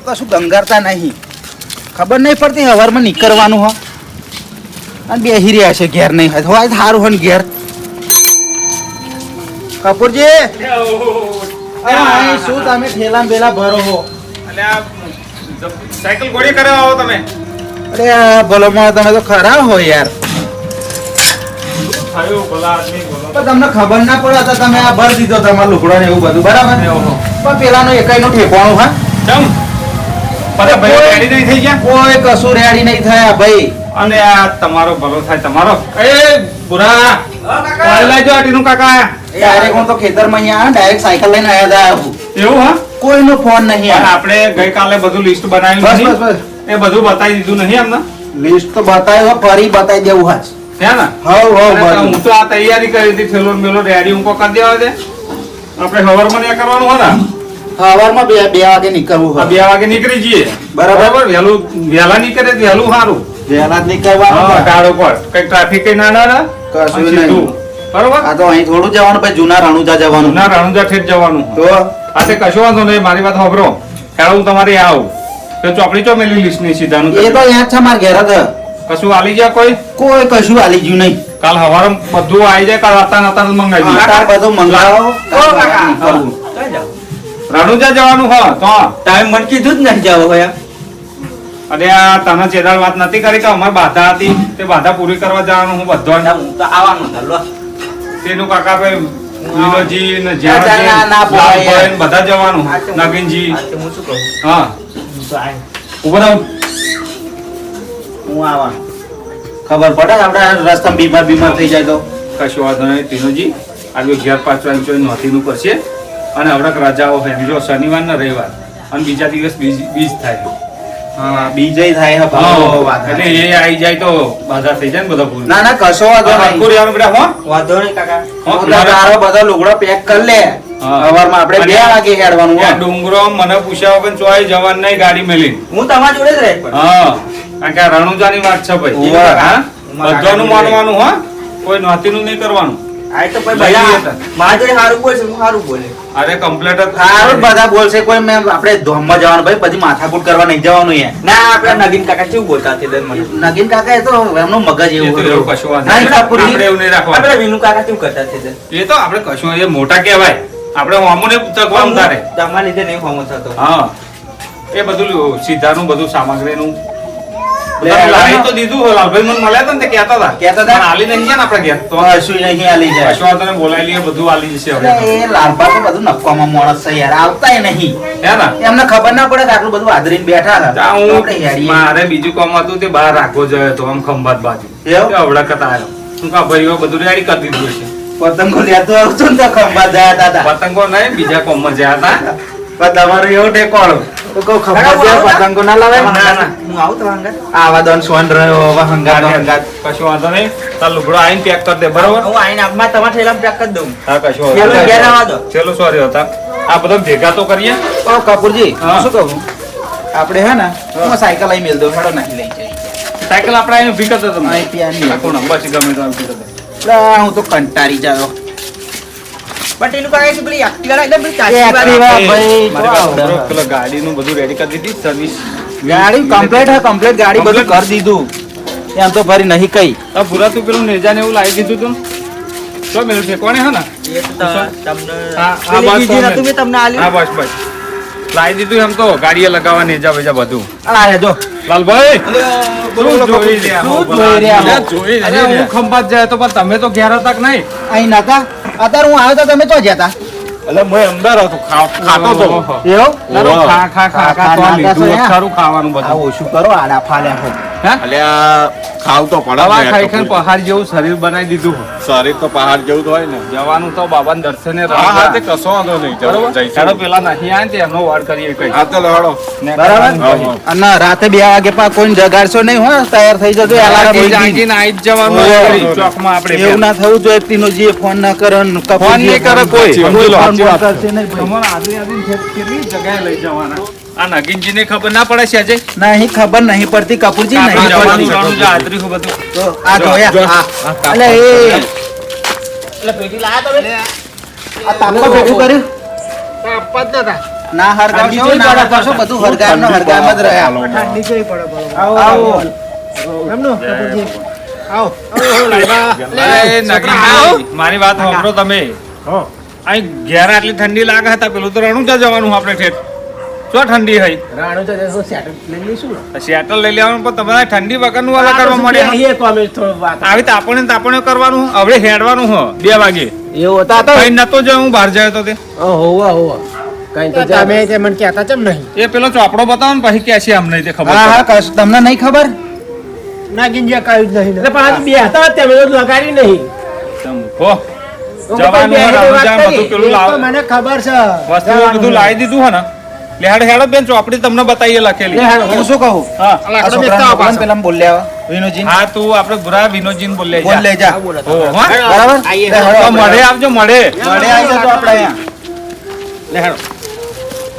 કશું ગંગારતા નહીં, ખબર નહીં પડતી હવારમાં નીકળવાનું હો અને બેહી રહ્યા છે ઘેર નહીં હોય સારું હોય ને ઘેર. કપૂરજી શું તમે ઠેલા બેલા ભરો હો? સાયકલ ગોળી કરવા આવો તમે? અરે ભલો માં તમે તો ખરા હો યાર. તમને ખબર ના પડે તો તમે આ ભર દીધો તમારો લુગડો ને એવું બધું બરાબર, પણ પેલાનો એકાઈનું ઠેકવાનું હા રેડી નહીં થઈ ગયા? કોઈ કશું રેડી નહીં થયા ભાઈ. અને આ તમારો ભલો થાય તમારો. એ બુરા લાજો આટીનું કાકા. ડાયરેક્ટ હું તો ખેતરમાં અહીંયા ડાયરેક્ટ સાયકલ લઈને આવ્યા હતા. એવું હા? કોઈનો ફોન નહીં. આપણે ગઈકાલે બધું લિસ્ટ બનાવ્યું એ બધું બતાવી દીધું નહીં અમને? લિસ્ટ તો બતાવ્યો, ફરી બતાવી દેવું હાચ. હું તો આ તૈયારી કરી હતી, થેલો મેલો રેડી હું કરી દેવા છે. આપણે હવારમાં ને કરવાનું હતા. સવારમાં 2 વાગે નીકળવું હોય. 2 વાગે નીકળી જઈએ બરાબર. વહેલા નીકળે વહેલું સારું. વહેલા જ નીકળવાનું. ટાળો પર કઈ ટ્રાફિક કઈ ના ના કશું નહીં બરોબર. આ તો અહીં થોડું જવાનું, પછી જૂના રણુજા જવાનું. જૂના રણુજા ઠેઠ જવાનું. તો આ કશો વાંધો નહીં, મારી વાત સાંભળો. હેડો હું તમારે આવું તો ચોપડી ચો મેલી લિસ્ટ ની સીધાનું. એ તો યાદ છે મારા ઘેર જ. કશું આલી ગયા? કોઈ કશું આલી ગયું નહીં. કાલ સવારે બધું આવી જાય. કાલ હતા મંગાવી બધું મંગાવો. રણુજા જવાનું હા તો ટાઈમ મને કીધું જ નહીં જાવ હોય. અને આ તને ચેદાળ વાત નથી કરી કે અમારે બાધા હતી તે બાધા પૂરી કરવા જવાનું. હું બધો આવવાનું તેનું કાકા ભાઈ વિનોજી ને જ્યાં બધા જવાનું. નગીનજી હા ઉભો રહો. હું આવવાનું ખબર પડે આપડે રસ્તામાં બીમાર થઈ જાય તો. કશું વાંધો નહીં ટીનોજી. આજે 11-5 નોંધીનું કરશે અને હમણાં રજાઓ હોય જો શનિવાર ને રવિવાર અને બીજા દિવસ બીજ થાય. હા બીજે થાય એટલે એ આવી જાય તો બાધા થઈ જાય ને બધા પૂરું. ના કશો વાંધો નહીં. વાંધો નહીં કાકા. બધા લુગડો પેક કરી લે. સવારમાં આપણે 2 વાગે હેડવાનું. ડુંગરો મને પૂછ્યા વગર ચોય જવાનું નહીં ગાડી મેલી. હું તમારી જોડે જ રહે. હા કારણ કે રણુજાની વાત છે ભાઈ. હા બધાનું માનવાનું હા, કોઈ નોતીનું નહીં કરવાનું. અરે કમ્પ્લેટ સારું બધા બોલશે. કોઈ મેં આપણે ધોમમાં જવાનું ભાઈ, પછી માથાકૂટ કરવા નહીં જવાનું યાર. ના આપણે નગીન કાકા કેવું બોલતા હતા? નગીન કાકા એ તો એમનું મગજ એવું કશું આપણે વિનુ કાકા કેવું કરતા હતા? એ તો આપણે કશું એ મોટા કહેવાય. આપણે હોમું ને તકવાનું તારે તમારા લીધે નહીં હોમો થતો. હા એ બધું સીધાનું બધું સામગ્રીનું લાવી તો દીધું. લાલભાઈ મને મળ્યા હતા ને તે કહેતા હતા આલી નહીં ગયા ને આપડે ઘેર તો શું નહીં આલી જાય. કશું વાંધો નહીં, બોલાવી લઈએ બધું આલી જશે. એ લાલભા તો બધું નફામાં માણસ છે યાર, આવતાય નહીં. એમને ખબર ના પડે કે આટલું બધું આદરીને બેઠા હતા. મારે બીજું કામ હતું તે બહાર રાખવો જોઈએ તો આમ ખંભાત બાજુ અવડા કતા આવ્યો. શું કા ભાઈઓ બધું રેડી કરી દીધું છે. પતંગો લેતો આવતો ને તો ખંભાત જયા હતા. પતંગો નહીં બીજા કોમમાં જયા હતા. પણ તમારું એવું ટેકોળો પતંગો ના લાવે. આવા દન સોન રહ્યો હંગાત. કશું વાંધો નહીં. તાર લુગડો આઈને પેક કરી દે બરોબર. હું આઈને આપમાં તમારા થેલામાં પેક કરી દઉં. હા કશું ચલો સોરી હતા. આ બધા ભેગા તો કરીએ. કપૂરજી શું કહું, આપણે હે ને હું સાયકલ લઈ મેલ દઉં. હેડો નહીં લઈ જાય સાયકલ આપણે અહીં ઉભી કરતો તમે આખો નંબર છે ગમે તો ઉભી કરતો. હું તો કંટાળી જાયો. ગાડીનું બધું રેડી કરી દીધી સર્વિસ. ગાડી કમ્પ્લીટ ગાડી બધું કરી દીધું. એમ તો ફરી નહીં કઈ પૂરા તું પેલું નેજાને એવું લાવી દીધું તું તો મેલું છે કોને હે ને બસ લાવી દીધું. એમ તો ગાડીએ લગાવવા નેજા બેજા બધું. જો લાલભાઈ ખંભાત જાય તો પણ તમે તો ઘેર હતા કે નહીં? અહીં નતા. અત્યારે હું આવ્યો તો તમે તો જતા. એટલે મેં અંદર હતો ખાતો હતો. સારું ખાવાનું બધું ઓછું કરો. આડા ફાલ્યા ખાવ તો પડે. પહાડ જેવું શરીર બનાવી દીધું. શરીર તો પહાડ જેવું તો હોય ને. જવાનું તો બાબાના દર્શને કશો વાંધો નહીં. પેલા નહીં આવે ને એમનો વાડ કરીએ કઈ. બરાબર. અને રાતે 2 વાગે કોઈ જગાડશો નહીં હોય, તૈયાર થઈ જજો. ચોકમાં આપણે એવું ના થવું જોઈએ. તીનો જે ફોન ના કરે ફોન નહીં કરે કોઈ. કેટલી જગ્યાએ લઈ જવાના આ નગીનજી ને ખબર ના પડે છે આજે નહીં ખબર નહીં પડતી. કપૂરજી નહીં ના હરગાવશો ના હરગાવશો બધું હરગાવનો હરગાવમાં જ રહ્યા ઠંડી કેવી પડે બોલો. આવો એમનો કપૂરજી આવો અરે નગીનભાઈ, મારી વાત સાંભળો તમે. અહીં ઘેર આટલી ઠંડી લાગે હતા, પેલું તો રણુજા જવાનું આપણે ઠેઠ. શું ઠંડી હોય? રાણો તો જશો સેટલ લઈ લઈશું ને. શેટર લઈ લેવાનું, પણ તમારે ઠંડી વગરનું વાલા કરવા મળે. એ તો અમે થોડું વાત આવી તાપણે કરવાનું, હવે હેડવાનું હો 2 વાગે. એવું હતા તો કઈ નતો જો હું બહાર જાય તો તે હોવા હોવા કઈ તો તમે તે મને કહેતા ચમ નહીં એ પેલો ચોપડો બતાવો ને પછી કે છે અમને તે ખબર હા પડે. હા તમને નહીં ખબર નાગીન જે કાયું જ નહીં એટલે પણ આ બે હતા તમે તો લગાડી નહીં તમ હો જવાનું હે, રણુજા બધું પેલું લાવ મને ખબર છે વસ્તુઓ બધું લાવી દીધું હે ને. લે હેડ હેડો બેન, ચોપડી તમને બતાવીએ લખેલી. હું શું કહું હા આ છોકરાને બોલાવો ને, પેલા બોલ્યા વિનોજી હા, તું આપણે ગુરા વિનોદજીને બોલે બોલ લઈ જા હો બરાબર આઈએ. લે, હેડો, તો મળે આવજો મળે. મળે આવી જતો આપણે અહીંયા લે હેડો.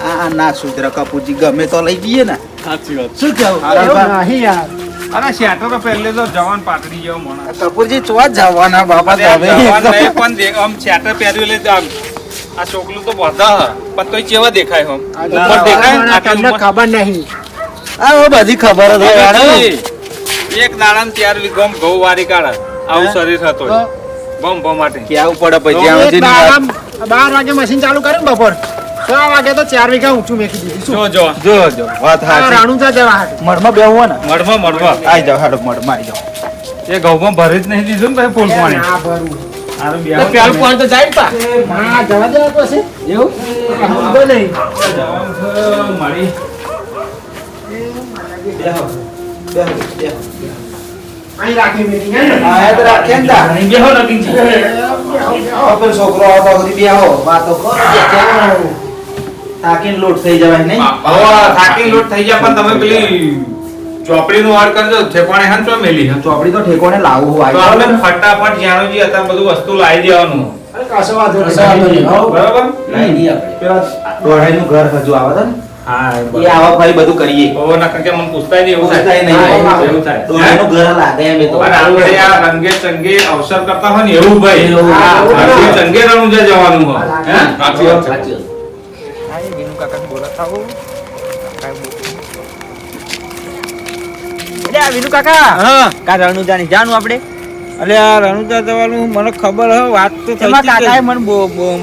આ ના સુધરા કપૂરજી ગમે તો લઈ જઈએ ને સાચી વાત. શું કેવું એવું નહીં યાર અરે શેટર તો પહેલે તો જવાન પાટડી જેવો માણસ. કપૂરજી ચોટ જવાના બાપા તો જવાન હવે નહીં, પણ આમ શેટર પહેર્યું એટલે આમ આ છોકલું તો બધા પણ તોય કેવા દેખાય હમ ઉપર દેખાય ને, આટલી તમને ઉંમર. ખબર નહીં આ હવે બધી ખબર જ હોય હેડો. એક દાડામાં 4 વીઘો ઘઉં વારી કાઢે આવું શરીર હતું બમ બમ માટે. કેવું પડે પછી તો જ્યાં એક સુધી દાડામાં 12 વાગે મશીન ચાલુ કર્યું ને બપોર 6 વાગે તો 4 વીઘા ઊંચું મેકી દીધું શું જો જો જો જો વાત આ હાચી રાણુજા જવા હાટ મળમાં બેહવું ને મળવા આઈ જાવ હેડો મળમાં આઈ જાવ એ ઘઉંમાં ભરી જ નહીં દીધું ને પછી ફૂલ પાણી. ના ભરવું હારું તો બેહવાનું પેલું પાણી તો જાય પા હા જવા દેવા પછી એવું ઊંઘો નહીં જવાનું છે, મળી. અહીં રાખી meeting, હે ને? હા એ તો રાખીએ ને તાર. અહીં બેહો નક્કી છે. પેલો છોકરો આવતો સુધી બેહો વાતો કરો તાકીને લોટ થઈ જવાય નહીં હવે થાકી લોટ થઈ જાય, પણ તમે પેલી ચોપડીનું વાર કરજો ઠેકાણે હાન ચો મેલી હે. ચોપડી તો ઠેકોને લાવવું હોય તો આપણે ફટાફટ જાણુજી અત્યારે બધું વસ્તુ લાવી દેવાનું. અરે કશો વાંધો નહીં. કશો વાંધો નહીં. હો. બરાબર? લાઈ દઈએ આપણે. પેલા દોઢાઈનું ઘર હજુ આવે છે ને હા એ આવા ભાઈ બધું કરીએ ઓવો ના કારણ કે મને પૂછતાય નહીં, એવું પૂછતાય થાય. નહીં. હા, એવું થાય. દોઢાઈનું ઘર લાગે એમ એ તો અને આપણે આ રંગે ચંગે અવસર કરતા હોય ને એવું ભાઈ. એવું. હા, એવું. રંગે ચંગે રણુજા જવાનું હોય. હે? સાચી વાત છે. સાચી વાત. અલ્યા વિનુ કાકા હા કા રણુજા ની જાનું આપણે અલે આ રણુજા જવાનું મને ખબર હે, વાત તો થઈ એમાં હતી કાકાએ કે- મને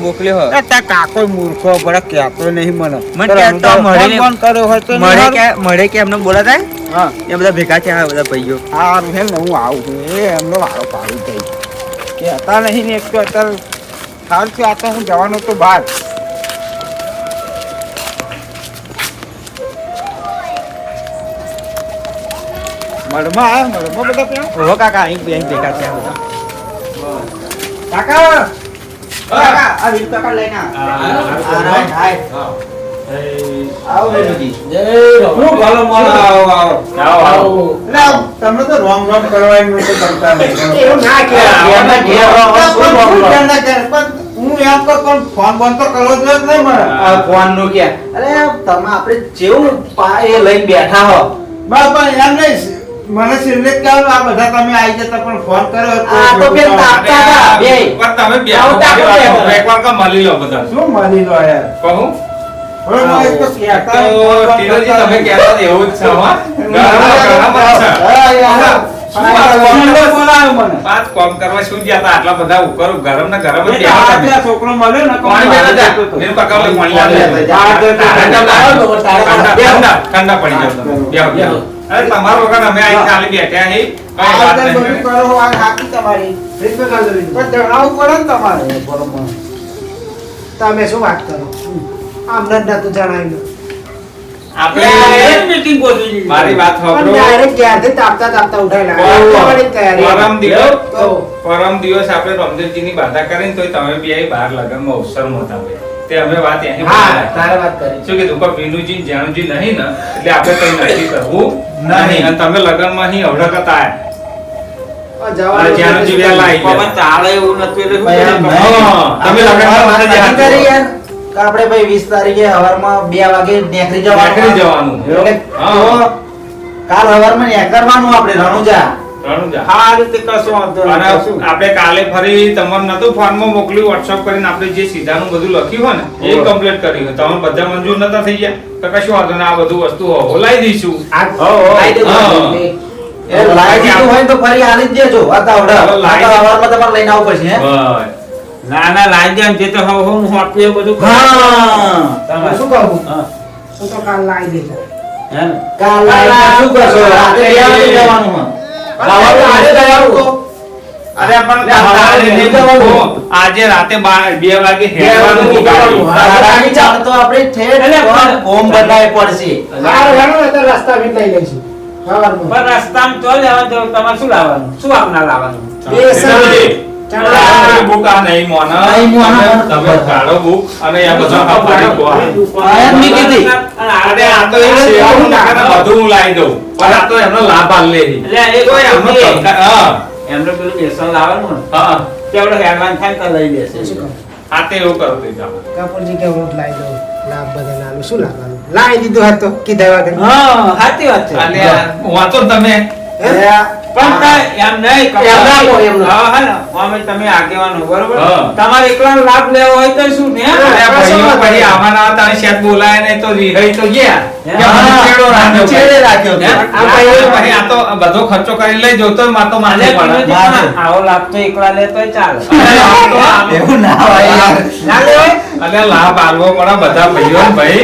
મોકલ્યો એ તાર કાકો મૂર્ખો બड़ा કહેતો નહીં મને મને તો કહેતો રણુજા મળે- ફોન કર્યો હોય તો નહીં મળે હારું? મળે કે એમને બોલાતા હા એ બધા ભેગા થયા બધા ભાઈઓ હારું હે ને, હું આવું છું એ એમનો વારો પાડી ગઈ કહેતા નહીં ને એક તો અત્યારે સારું થયું, આ તો હું જવાનો તો બહાર. મળમાં બધા ત્યાં ઓહો કાકા અહીં ભેગા થયા બધા કાકા કાકા આ વિનુ કાકા લઈને આવ. આ રાઈટ, હાય. આવો વિનુજી. આવો, આવો. લે, તમને તો રોંગ રોંગ કરવાનું તો કરતા નહીં. એવું ના કહેવાય. એના ઘેર રોંગ રોંગ શું રોંગ રોંગ? હું એમ તો પણ ફોન બંધ તો કરવો જોઈએ જ નહીં મને. આ ફોનનું કે અરે તમે આપણે જેવું એ લઈને બેઠા હો બસ પણ એમ નહીં, મને સિરલેટ કહેવાનું આ બધા તમે આવી જતા પણ ફોન કર્યો તો આ તો બેન તાપતા હતા બે પણ તમે બે આવો તાકો મારી વાત બે. એક વાર કા મળી લો બધા. શું મળી લો યાર. કહું? હવે મને એક તો કહેતા તો ફોન ટીનોજી કરતા તમે કહેતા હતા એવું જ છે, હો? ઘણા છે. હા, યાર. શું આ વાત ફોન કરો? બોલાવ્યો મને. પાંચ કામ કરવા શું ગયા હતા આટલા બધા ઉપર ગરમ ને ગરમ જ એટલે બેઠા આ તમે. ત્યાં છોકરો મળ્યો ને પાણી કોણ લેતા જા. જતો હતો. એનું કાકા ઓલે પાણી લાવે. ઠંડા પડી જાવ તમે. બેહો, બેહો. અરે તમારો વગર અમે અહીં ચાલી બેઠા હી. કઈ આ વાત તે બધું નહીં. કરો, આ હાકી તમારી. રીત પર કાઢો રીત. પણ જણાવવું પડે ને તમારે. તમે શું વાત કરો આમને જ નતું જણાવ્યું આપણે મારી વાત પણ સાંભળો. ડાયરેક્ટ ક્યારથી તાપતા તાપતા ઉઠાયેલા આવવાની તૈયારી પરમ દિવસ આપણે રમદેવજીની બાધા કરીને તોય તમે બી અહીં બહાર લગનમાં અવસરમાં હતા ભાઈ. તે અમે વાત અહીં હા બોલ્યા. તારે વાત કરી શું કીધું પણ વિનુજી ને જાનુજી નહીં ને એટલે આપણે કઈ નક્કી કરવું નહીં. અને તમે લગનમાં અહીં અવળકત આયા. અને જાનુજી વહેલા આવી ગયા. ચાલે એવું નથી એટલે શું ભાઈ, કરીએ? હા, તમે લગનમાં વાત નતા નક્કી કરી જતા. યાર કે આપણે ભાઈ 20 તારીખે સવારમાં 2 વાગે નીકળી જવાનું નીકળી જવાનું. એટલે હા. તો કાલ સવારમાં નીકળવાનું આપણે રણુજા રણુજા. સારું તે કશો વાંધો નહીં, અને કશું. આપણે કાલે ફરી તમને નતું ફોનમાં મોકલ્યું WhatsApp કરીને આપણે જે સીધાનું બધું લખ્યું હોય ને એ કમ્પ્લીટ કર્યું તમે બધા મંજૂર નતા થઈ ગયા તો કશું વાંધો નહીં આ બધું વસ્તુ ઓલાઈ દઈશું. લાઈ દેજો. હા. એ લાઈ દીધું હોય તો ફરી આલી જ દેજો. આ તો આવડે. હવે લાઈ આ તો સવારમાં તમારે લઈને આવવું પડશે હે? બસ. ના ના લાઈ દે જે તો હવે હું હોટલું એ બધું કરું. હા. તમારે શું કહું હા. હું તો કાલ લાવી દેજો. હે ને? કાલ લાઈને શું કરશો? રાતે બે વાગે જવાનું હોય. ખાવાનું આજે જવાનું તો. અરે પણ આજે નહીં જવાનું. આજે રાતે 2 વાગે હેડવાનું ગાડી. રાતની ચાલ તો આપણે ઠેઠ એટલે પણ- હોમ બનાવી પડશે. હારું, હેડો ને તો રસ્તા ભી લઈ લઈશું સવારમાં. પણ રસ્તામાં તો લેવાનું તો તમારે શું લાવવાનું શું આપના લાવવાનું બેસન, આ બુક આ નહીં મોના. નહીં મોના. તમે કાઢો બુક અને આ બધા આપવાની કહો. આ એમ નહીં કીધી. અરે આ તો એક સેવાનું નાખે ને બધું હું લાવી દઉં પણ આ તો એમનો લાભ આલ લે છે. એટલે એ કોઈ એમનો કોઈ ધંધા- હા એમને પેલું બેસન લાવવાનું ને હા તેવડો હેડવાન થાય તો લઈ લેશે શું કહું? આ તે એવું કરો તો જાઓ. કપૂરજી કે હું જ લાવી દઉં. લાભ બધા નાનું શું લાવવાનું? લાવી દીધું હાથ તો કીધા વગર. હા સાચી વાત છે અને વાંચો ને તમે અરે આ- પણ એમ નહીં એમ ના કહો, એમ ના. હા હા ને અમે તમે આગેવાન હો, બરોબર હા. તમારે એકલાનો લાભ લેવો હોય તો શું ને અરે ભાઈઓ પછી આવાના હતા અને શેઠ બોલાય નહીં તો રિહાઈ તો ગયા કે મને છેડો રાખ્યો છેડે રાખ્યો હે? તો. આ ભાઈઓ પછી આ તો બધો ખર્ચો કરી લઈ જતો હોય માતો માથે અને પડે. માથે. આવો લાભ તો એકલા લે તોય ચાલે અરે આ તો આમ- એવું ના હોય યાર. ના લેવાય અને લાભ આલવો પડે બધા ભાઈઓ ને ભાઈ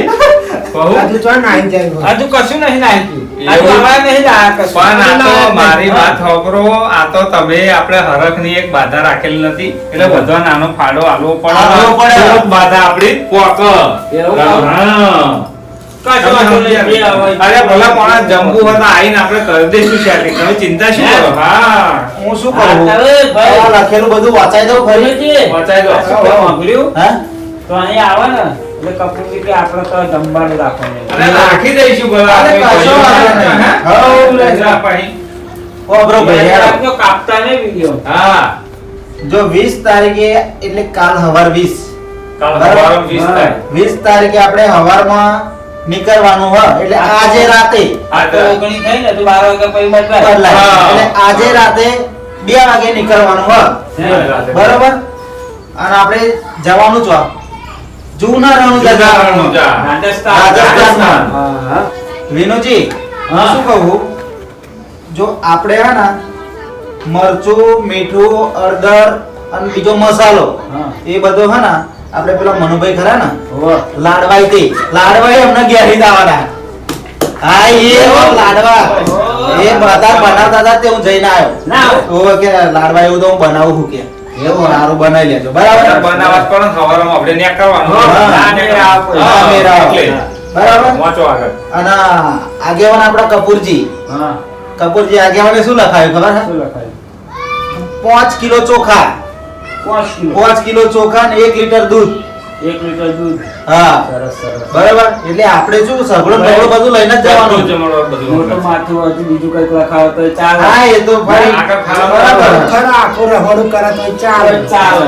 બહુ હજુ તો નાઈ જાય. હજુ કશું નહીં નાખ્યું હજુ એવું? અમારે નહીં લાયા કશું. પણ આ તો મારી વાત સાંભળો આ તો તમે આપણે હરખની એક બાધા રાખેલી નથી એટલે બધો નાનો ફાળો આલવો આલવો પડે. પડે તો જ બાધા આપણી પોક. એવું? હા. કશું વાંધો નહીં. જે હોય. અરે ભલા માણસ જમવું હોય તો આઈને આપણે કરી દઈશું setting. તમે ચિંતા શું કરો? હા હું શું હા, કરું? હવે ભાઈ. આ લખેલું બધું વાંચાઈ દઉં ફરી. ભૈયાજી, પહોંચાઈ દો. આ શું કહું સાંભળ્યું? હા? તો અહીંયા આવે ને એટલે કપૂરજી કે આપણે તો જમવાનું રાખવાનું. અને રાખી દઈશું બધા અરે આપણે કશો વાંધો નહીં. હા? હઉ, લઈ જા પછી. ઓ બ્રો ભાઈ યાર. રાખજો, કાપતા નહીં વિડીયો. હા જો 20 તારીખે એટલે કાલ હવાર 20. કાલ બરાબર? સવારે 20 થાય. 20 તારીખે આપણે હવારમાં નીકળવાનું હોય એટલે આજે રાતે હા, તો ઓગણી થઈ ને તો 12 વાગ્યા પછી બદલાય. બદલાય. હા. એટલે આજે રાતે 2 વાગે નીકળવાનું હોય રાતે. બરોબર અને આપણે જવાનું છો જૂના રણુજા જૂના જવાનું. રણુજા. રાજસ્થાન. રાજસ્થાન. હા. વિનુજી હા. શું કહું જો આપણે હે ને મરચું મીઠું હળદર અને બીજો મસાલો હા. એ બધો હે ને આપણે પેલા મનુભાઈ ખરા ને હોવે. લાડવાઈ અમને ઘેરી દાવાના હા એ હો લાડવા એ બધા બનાવતા હતા તે હું જઈને ના. આવ્યો ઓ કે લાડવા એવું તો હું બનાવું છું કે એવું સારું બનાવી લેજો બરાબર બનાવવા જ પડે ને સવારમાં આપણે ન્યા કરવાનું. હા. ના મેળ આવે. હા, મેળ આવે. એટલે. બરાબર વાંચો આગળ. અને આગેવાન આપણા કપૂરજી હા. આગેવાને શું લખાયું ખબર છે શું લખાયું? 5 કિલો ચોખા 5 કિલો. 5 કિલો ચોખા ને 1 લીટર દૂધ 1 લીટર દૂધ. હા સરસ સરસ. બરાબર એટલે આપણે શું સગળો ટગળો બધું લઈને જ જવાનું જમણવાર બધું. મોટું માથું હોય તો બીજું કંઈક લખાવો તો ચાલે. હા એ તો ભાઈ આગળ ખાવાનું બરાબર ખરા આખું રહોડું કરે તો ચાલે. ચાલે.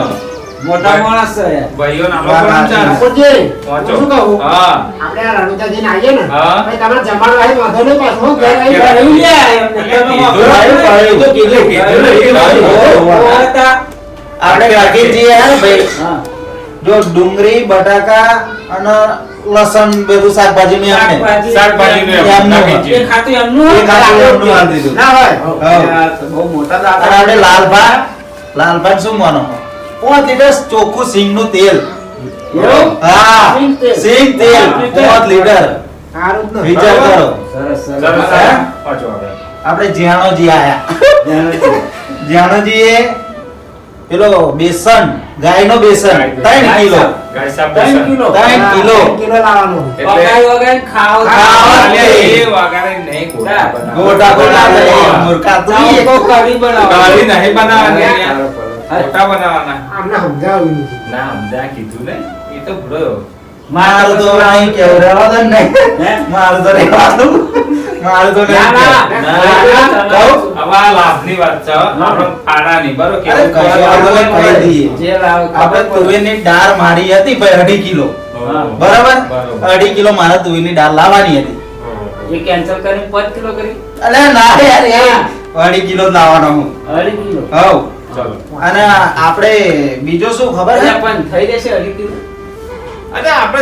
મોટા માણસ છે યાર. ભાઈઓને આમાં વાત પણ ચાલે. કપૂરજી, વાંચો. હું શું કહું? હા. આપણે આ રણુજા જઈને આવીએ ને હા. ભાઈ તમારે જમવાનું આવી વાંધો નહીં પાછું હું ઘેર આવી ઘેર એવું લે એમને. એટલે કીધું. હા. આપણે કાકીજી હે ને ભાઈ હા. જો ડુંગળી બટાકા અને લસણ બધું શાકભાજી ને એમને શાકભાજીનું એમ એમનું. નાખી એ ખાતું એમનું એ ખાતું એમનું હોય? આલી દીધું. ના હોય હા. બહુ મોટા અને દાદા. આપણે લાલભાઈ શું માનો 5 લીટર ચોખ્ખું સિંગનું તેલ એવું? હા સિંગ તેલ. સિંગ તેલ 5 લીટર સારું જ ને. વિચાર કરો સરસ સરસ. સરસ, સરસ. વાંચો આગળ. આપણે જ્યાણોજી આયા જ્યાણોજી એ પેલો બેસન ગાયનો બેસન 3 કિલો ગાય સાફ 3 બેસન. કિલો. 3 કિલો 3 કિલો લાવવાનું. એટલે વગાઈ વગાઈ ખાઓ. ખાઓ. એટલે એ વઘારે નહીં ગોટા બનાવવાના. ગોટા ગોટા હા. મુરકા તો આમ ઈ તો કઢી બનાવો. કઢી નહીં બનાવવાની. હા. ગોટા બનાવવાના. આમને સમજાવ્યું નથી. ના સમજ્યા કીધું ને એ તો ભૂલો. મારું તો નહીં કેવું રહેવા દે ને હે? મારું તો રહેવાનું મારું તો નહીં ના, ના. કહેવું. કહું? હવે આ લાભની વાત છે આપણે ફાડાની બરોબર અરે કેવું કશો વાંધો નહીં, કહી દઈએ. જે લાવો આપણે તુવેરની દાળ મારી હતી ભાઈ 2.5 કિલો હા. બરાબર બરોબર. 2.5 કિલો મારે તુવેરની દાળ લાવવાની હતી એ કેન્સલ કરી 5 કિલો કરી. અલે ના યાર એ 2.5 કિલો જ લાવવાનો હું. અઢી કિલો હઉ. ચાલો અને આપણે બીજો શું ખબર છે? પણ થઈ જશે અઢી કિલો અરે આપણે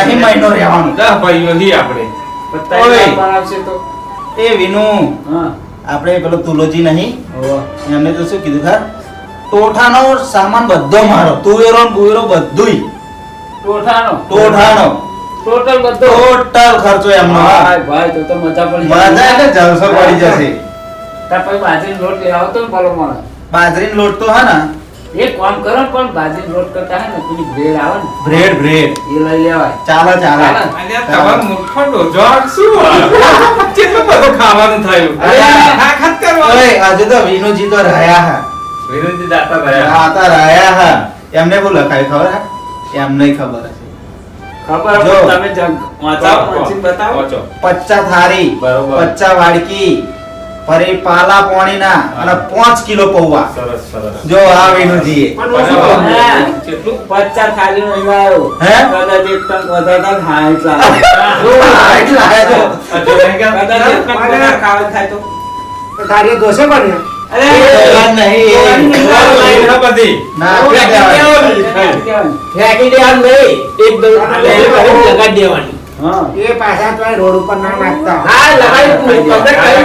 નહીં મહિનો રહેવાનું. 10 ભાઈઓ છીએ આપણે. ઓય. આવશે તો એ વિનુ, હા આપણે પેલો તુલોજી નહીં, હોવે. એમને તો શું કીધું ખબર? ટોઠાનો સામાન બધો મારો, તુવેરો ને બુવેરો બધુંય. ટોઠાનો ટોઠાનો ટોટલ બધો ટોટલ ખર્ચો એમનો. ભાઈ ભાઈ તો મજા પડી મજા એટલે જલસો પડી જશે. તાર પછી બાજરીનો લોટ લઈ આવતો ને પાલો માણસ બાજરીનો લોટ તો હે ને, એક કામ કરો ને પણ બાજરીનો લોટ કરતા હે ને પેલી બ્રેડ આવે ને બ્રેડ બ્રેડ એ લઈ લેવાય ચાલે ચાલે. અલ્યા તમારો મૂર્ખો ડોજોડ શું હોય? કેટલું બધું ખાવાનું થયું. અરે, ખા ખાત કરવાનું. ઓય, હજુ તો વિનુજી તો રહ્યા હા. વિનોદજી દાતા રહ્યા. હા, તો રહ્યા હા. એમને બહુ લખાયું ખબર હે? એમને ખબર હશે. ખબર જો. હોય તમે જગ વાંચાવો વાંચીને બતાવો પહોંચો. 50 થાળી, બરોબર. 50 વાડકી, ફરી પાલા પોણીના અને 5 કિલો પૌવા. સરસ સરસ. જો આ વિનુજીએ. બરાબર. હા. કેટલું? 50 થાળીનો અહીંયા આવ્યો હે? કદાચ એક ટંક વધારતા ખાય ચાલે. હા, એટલે આયા જો. અચ્છા, મેં કદાચ એક ક્યાં- ટંક વધારે ખાવા થાય તો તારી દોષે પણ અરે એ નહીં. ના બધી. ના, આપણે કહેવાય. ફેંકી દેવાનું નહીં એકદમ લગાડી દેવાની હા એ પાછા તો રોડ ઉપર ના નાખતા. હા લગાડી કમ્પ્લીટ કરી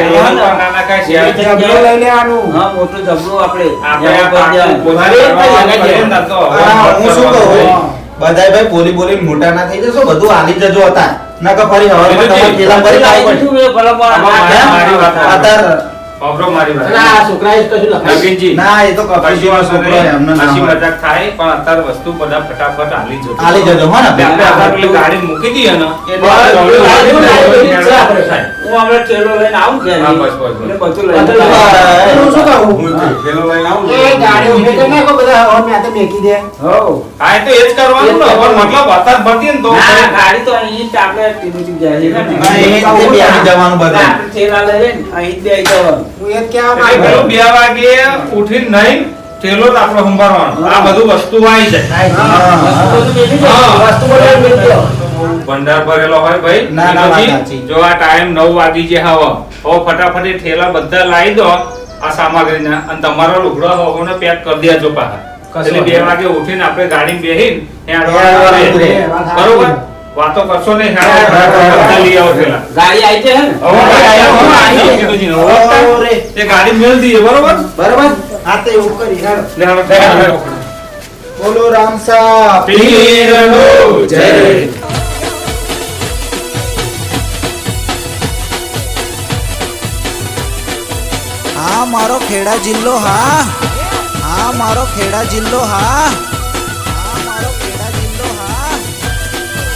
એવું દો નાના કાંઈ છે. જબલો લઈ લેવાનું. હા મોટું જબલું આપણે આપણે આ એમાં કરી પાકું દેવાનું. પોતાનું કરવાનું ના તો. હા, હું શું કહું? બધાય ભાઈ બોલી બોલીને મોટા ના થઈ જશો, બધું આલી જજો હતા. નકર ફરી હવારમાં તમારે પેલા ફરી લાવવું પડે. શું એ ભલા માણસ. આમાં મારી વાત હે? અત્યારે વાપરો મારી વાત. અલા, આ છોકરાએ કશું લખાયું. નવીનજી, ના, એ તો કપીજીનો છોકરો છે, એમને ના હસી હોય. મજાક થાય પણ અત્યારે વસ્તુ બધા ફટાફટ હાલી જજો. આલી જજો હો ને. એટલે આપણે અત્યારે પેલી ગાડી મૂકી દઈએ ને એટલે બસ, આપણે ગાડી ગાડી મૂકી દઈએ. થાય. હું હમણાં ઠેલો લઈને આવું ઘેર. હા, બસ, બસ, બસ. એટલે બધું લઈને બધું આવું. હું શું કહું? હું એ ગાડી ઊભી કરી નાખો, બધા હવા મેં હાથે મેકી દે. હોવ. હા, એ તો એ જ કરવાનું ને પણ મતલબ અત્યારે ભરતી ને તો ના, ગાડી તો અહીં જ આપણે ટીનુથી જાય છે ને. હા, એ જ તે બેસી જવાનું બધે. આપણે ઠેલા લઈને અહીં જ બેસી જવાનું. હું એ જ કહેવા એટલે માંગુ. પેલું 2 વાગે ઉઠીને નહીં ઠેલો જ આપણે સંભાળવાનો. આ બધું વસ્તુ આવી જાય. વસ્તુ બધું મેલી દો. હા. વસ્તુ બધું મેલી દો. ભંડાર ભરેલો હોય ભાઈ. ના, ના, વાત વિનોદજી, સાચી. જો આ ટાઈમ 9 વાગી છે હવે ફટાફટ એ ઠેલા બધા લાવી દો આ સામગ્રીના અને તમારો લુગડો હોવાનો પેક કરી દેજો પાછા. એટલે 2 વાગે ઉઠીને આપણે ગાડીમાં બેહીને ત્યાં બરાબર. બરોબર વાતો કરશો નહીં બધા લઈ આવો ઠેલા. ગાડી આવી છે હે ને? હવે આવી છે. વિનોદજીને ઓળખતા? ઓરે. એ ગાડી મેલ દઈએ બરોબર. બરાબર? હા, તો એવું કરી હાલો. લે હાલો, ઠેલા. બોલો રામ સાહેબ. પીરનો જય. હા મારો ખેડા જિલ્લો હા મારો ખેડા જિલ્લો હા